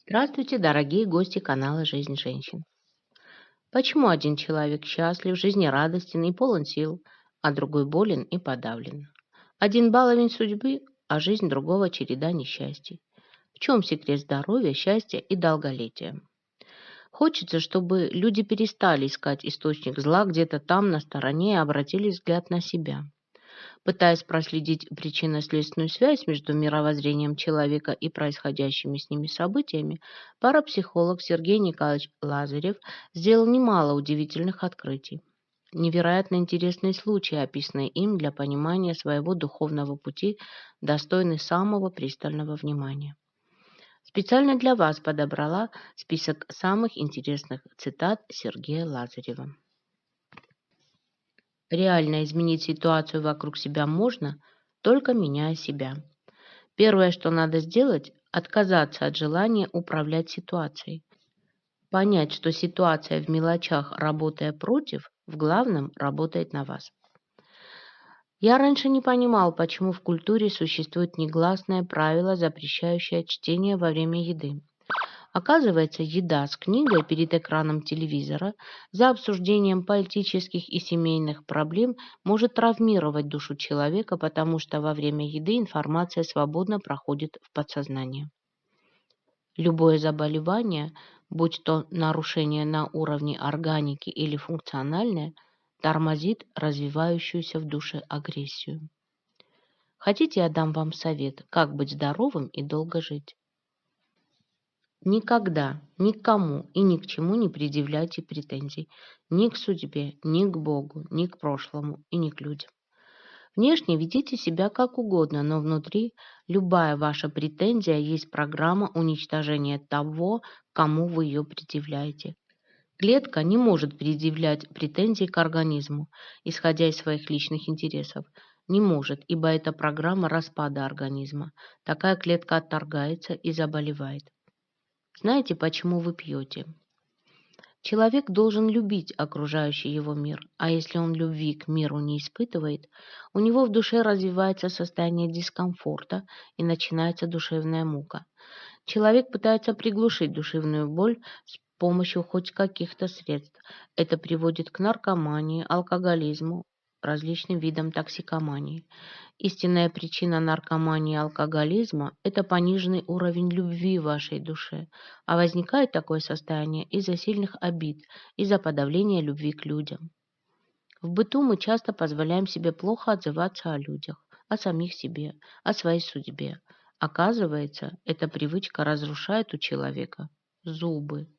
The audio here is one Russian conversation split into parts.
Здравствуйте, дорогие гости канала «Жизнь женщин». Почему один человек счастлив, жизнерадостен и полон сил, а другой болен и подавлен? Один баловень судьбы, а жизнь другого череда несчастий. В чем секрет здоровья, счастья и долголетия? Хочется, чтобы люди перестали искать источник зла где-то там, на стороне, и обратили взгляд на себя. Пытаясь проследить причинно-следственную связь между мировоззрением человека и происходящими с ними событиями, парапсихолог Сергей Николаевич Лазарев сделал немало удивительных открытий. Невероятно интересные случаи, описанные им для понимания своего духовного пути, достойны самого пристального внимания. Специально для вас подобрала список самых интересных цитат Сергея Лазарева. Реально изменить ситуацию вокруг себя можно, только меняя себя. Первое, что надо сделать, отказаться от желания управлять ситуацией. Понять, что ситуация в мелочах, работая против, в главном работает на вас. Я раньше не понимал, почему в культуре существует негласное правило, запрещающее чтение во время еды. Оказывается, еда с книгой перед экраном телевизора за обсуждением политических и семейных проблем может травмировать душу человека, потому что во время еды информация свободно проходит в подсознание. Любое заболевание, будь то нарушение на уровне органики или функциональное, тормозит развивающуюся в душе агрессию. Хотите, я дам вам совет, как быть здоровым и долго жить? Никогда, никому и ни к чему не предъявляйте претензий. Ни к судьбе, ни к Богу, ни к прошлому и ни к людям. Внешне ведите себя как угодно, но внутри любая ваша претензия есть программа уничтожения того, кому вы ее предъявляете. Клетка не может предъявлять претензии к организму, исходя из своих личных интересов. Не может, ибо это программа распада организма. Такая клетка отторгается и заболевает. Знаете, почему вы пьете? Человек должен любить окружающий его мир, а если он любви к миру не испытывает, у него в душе развивается состояние дискомфорта и начинается душевная мука. Человек пытается приглушить душевную боль с помощью хоть каких-то средств. Это приводит к наркомании, алкоголизму, различным видам токсикомании. Истинная причина наркомании и алкоголизма – это пониженный уровень любви в вашей душе, а возникает такое состояние из-за сильных обид, из-за подавления любви к людям. В быту мы часто позволяем себе плохо отзываться о людях, о самих себе, о своей судьбе. Оказывается, эта привычка разрушает у человека зубы.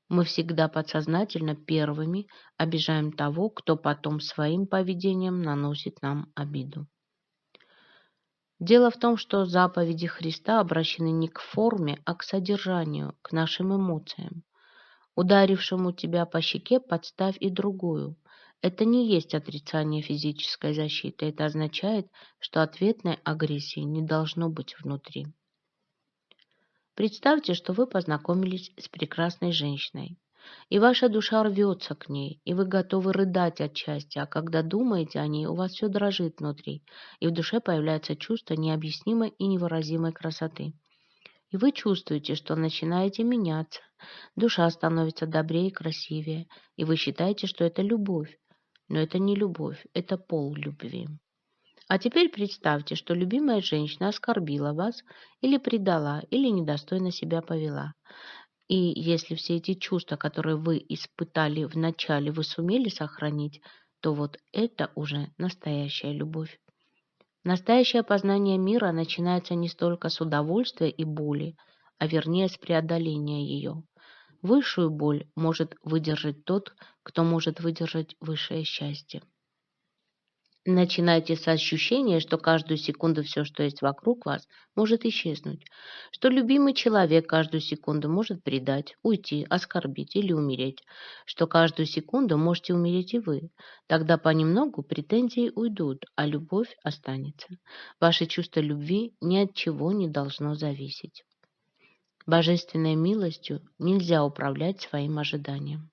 Мы всегда подсознательно первыми обижаем того, кто потом своим поведением наносит нам обиду. Дело в том, что заповеди Христа обращены не к форме, а к содержанию, к нашим эмоциям. Ударившему тебя по щеке подставь и другую. Это не есть отрицание физической защиты. Это означает, что ответной агрессии не должно быть внутри. Представьте, что вы познакомились с прекрасной женщиной, и ваша душа рвется к ней, и вы готовы рыдать от счастья, а когда думаете о ней, у вас все дрожит внутри, и в душе появляется чувство необъяснимой и невыразимой красоты. И вы чувствуете, что начинаете меняться, душа становится добрее и красивее, и вы считаете, что это любовь. Но это не любовь, это пол любви. А теперь представьте, что любимая женщина оскорбила вас или предала, или недостойно себя повела. И если все эти чувства, которые вы испытали в начале, вы сумели сохранить, то вот это уже настоящая любовь. Настоящее познание мира начинается не столько с удовольствия и боли, а вернее с преодоления ее. Высшую боль может выдержать тот, кто может выдержать высшее счастье. Начинайте с ощущения, что каждую секунду все, что есть вокруг вас, может исчезнуть, что любимый человек каждую секунду может предать, уйти, оскорбить или умереть, что каждую секунду можете умереть и вы. Тогда понемногу претензии уйдут, а любовь останется. Ваше чувство любви ни от чего не должно зависеть. Божественной милостью нельзя управлять своим ожиданием.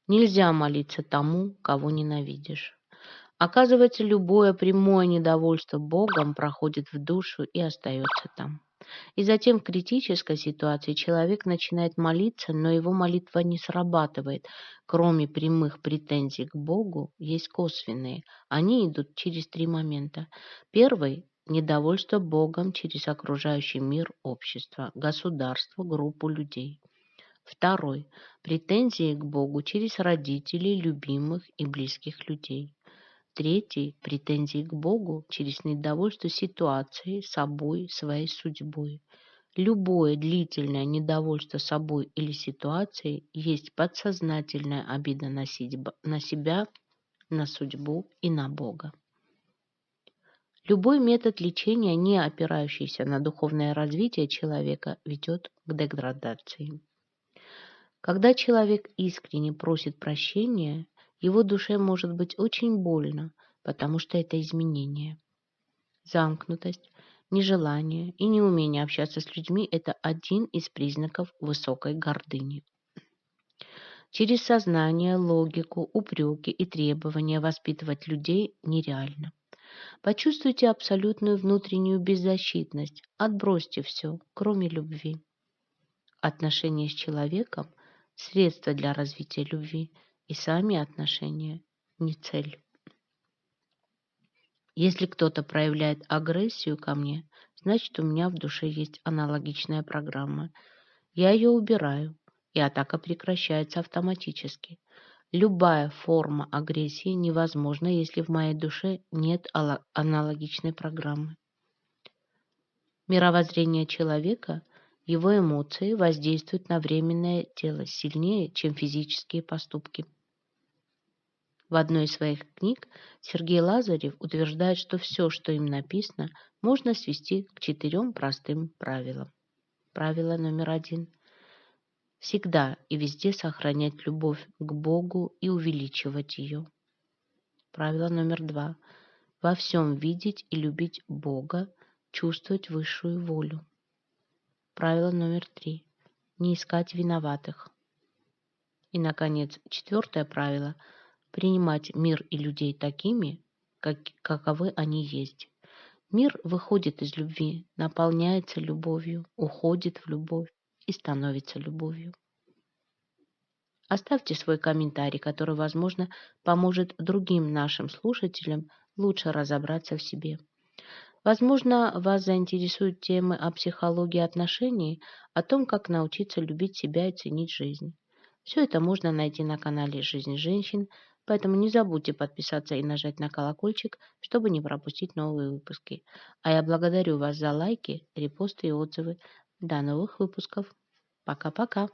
Нельзя молиться тому, кого ненавидишь. Оказывается, любое прямое недовольство Богом проходит в душу и остается там. И затем в критической ситуации человек начинает молиться, но его молитва не срабатывает. Кроме прямых претензий к Богу, есть косвенные. Они идут через три момента. Первый – недовольство Богом через окружающий мир, общество, государство, группу людей. Второй – претензии к Богу через родителей, любимых и близких людей. Третий – претензии к Богу через недовольство ситуацией, собой, своей судьбой. Любое длительное недовольство собой или ситуацией есть подсознательная обида на себя, на судьбу и на Бога. Любой метод лечения, не опирающийся на духовное развитие человека, ведет к деградации. Когда человек искренне просит прощения, его душе может быть очень больно, потому что это изменение. Замкнутость, нежелание и неумение общаться с людьми – это один из признаков высокой гордыни. Через сознание, логику, упреки и требования воспитывать людей нереально. Почувствуйте абсолютную внутреннюю беззащитность, отбросьте все, кроме любви. Отношения с человеком – средство для развития любви, и сами отношения – не цель. Если кто-то проявляет агрессию ко мне, значит, у меня в душе есть аналогичная программа. Я ее убираю, и атака прекращается автоматически. Любая форма агрессии невозможна, если в моей душе нет аналогичной программы. Мировоззрение человека, его эмоции воздействуют на временное тело сильнее, чем физические поступки. В одной из своих книг Сергей Лазарев утверждает, что все, что им написано, можно свести к 4 простым правилам. Правило номер 1. Всегда и везде сохранять любовь к Богу и увеличивать ее. Правило номер 2. Во всем видеть и любить Бога, чувствовать высшую волю. Правило номер 3. Не искать виноватых. И, наконец, 4 правило – принимать мир и людей такими, каковы они есть. Мир выходит из любви, наполняется любовью, уходит в любовь и становится любовью. Оставьте свой комментарий, который, возможно, поможет другим нашим слушателям лучше разобраться в себе. Возможно, вас заинтересуют темы о психологии отношений, о том, как научиться любить себя и ценить жизнь. Все это можно найти на канале «Жизнь женщин», поэтому не забудьте подписаться и нажать на колокольчик, чтобы не пропустить новые выпуски. А я благодарю вас за лайки, репосты и отзывы. До новых выпусков. Пока-пока.